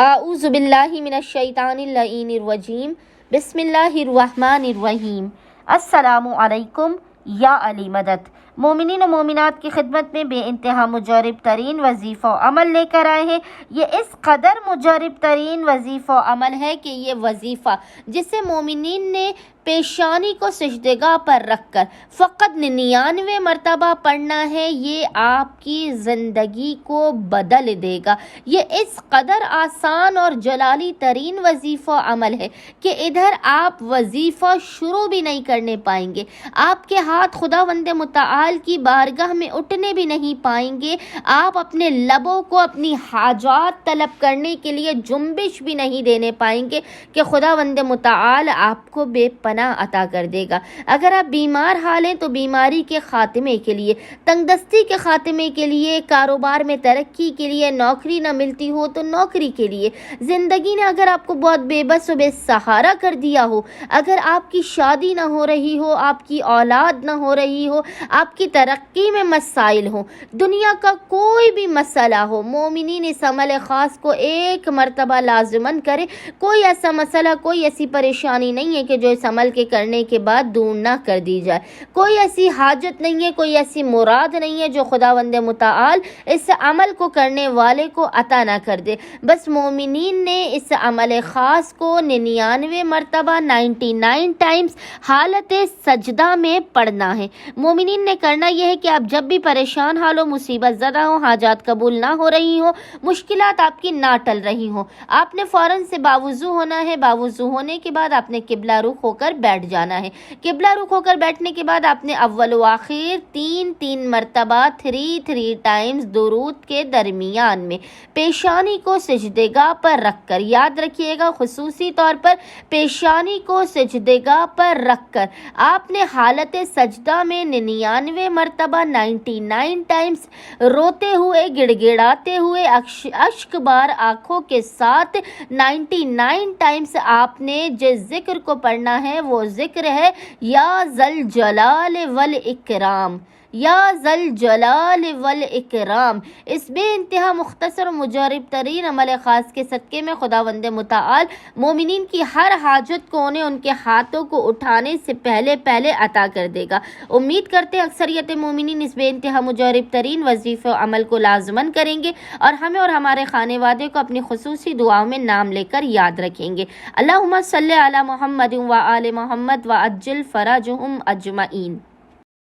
اعوذ باللہ من الشیطان اللعین الرجیم بسم اللہ الرحمن الرحیم۔ السلام علیکم یا علی مدد۔ مومنین و مومنات کی خدمت میں بے انتہا مجرب ترین وظیفہ و عمل لے کر آئے ہیں۔ یہ اس قدر مجرب ترین وظیفہ و عمل ہے کہ یہ وظیفہ جسے مومنین نے پیشانی کو سجدگاہ پر رکھ کر فقط 99 مرتبہ پڑھنا ہے، یہ آپ کی زندگی کو بدل دے گا۔ یہ اس قدر آسان اور جلالی ترین وظیفہ عمل ہے کہ ادھر آپ وظیفہ شروع بھی نہیں کرنے پائیں گے، آپ کے ہاتھ خداوند متعال کی بارگاہ میں اٹھنے بھی نہیں پائیں گے، آپ اپنے لبوں کو اپنی حاجات طلب کرنے کے لیے جنبش بھی نہیں دینے پائیں گے کہ خداوند متعال آپ کو بے پناہ عطا کر دے گا۔ اگر آپ بیمار حال ہیں تو بیماری کے خاتمے کے لیے، تنگ دستی کے خاتمے کے لیے، کاروبار میں ترقی کے لیے، نوکری نہ ملتی ہو تو نوکری کے لیے، زندگی نے اگر آپ کو بہت بے بس و بے سہارا کر دیا ہو، اگر آپ کی شادی نہ ہو رہی ہو، آپ کی اولاد نہ ہو رہی ہو، آپ کی ترقی میں مسائل ہوں، دنیا کا کوئی بھی مسئلہ ہو، مومنین اس عمل خاص کو ایک مرتبہ لازماً کرے۔ کوئی ایسا مسئلہ، کوئی ایسی پریشانی نہیں ہے کہ جو اس عمل کے کرنے کے بعد دور نہ کر دی جائے، کوئی ایسی حاجت نہیں ہے، کوئی ایسی مراد نہیں ہے جو خداوند متعال اس عمل کو کرنے والے کو عطا نہ کر دے۔ بس مومنین نے اس عمل خاص کو 99 مرتبہ 99 ٹائمز حالت سجدہ میں پڑھنا ہے۔ مومنین نے کرنا یہ ہے کہ آپ جب بھی پریشان حال ہو، مصیبت زدہ ہو، حاجات قبول نہ ہو رہی ہو، مشکلات آپ کی نہ ٹل رہی ہوں، آپ نے فوراً سے باوضو ہونا ہے۔ باوضو ہونے کے بعد آپ نے قبلہ رخ ہو کر بیٹھ جانا ہے۔ قبلہ رخ ہو کر بیٹھنے کے بعد آپ نے اول و آخر 3 مرتبہ 3 ٹائمز درود کے درمیان میں پیشانی کو سجدگاہ پر رکھ کر، یاد رکھیے گا خصوصی طور پر پیشانی کو سجدگاہ پر رکھ کر آپ نے حالت سجدہ میں 99 مرتبہ 99 ٹائمز روتے ہوئے، گڑ گڑاتے ہوئے، اشک بار آنکھوں کے ساتھ 99 ٹائمز آپ نے جس ذکر کو پڑھنا ہے وہ ذکر ہے یا ذل جلال والاکرام، یا ذل جلال والاکرام۔ اس بے انتہا مختصر و مجرب ترین عمل خاص کے صدقے میں خداوند متعال مومنین کی ہر حاجت کو انہیں ان کے ہاتھوں کو اٹھانے سے پہلے عطا کر دے گا۔ امید کرتے ہیں اکثریت مومنین اس بے انتہا مجرب ترین وظیفہ و عمل کو لازماً کریں گے اور ہمیں اور ہمارے خانے وادے کو اپنی خصوصی دعاؤں میں نام لے کر یاد رکھیں گے۔ اللہم صلی علی محمد و آل محمد و عجل فرجہم اجمعین۔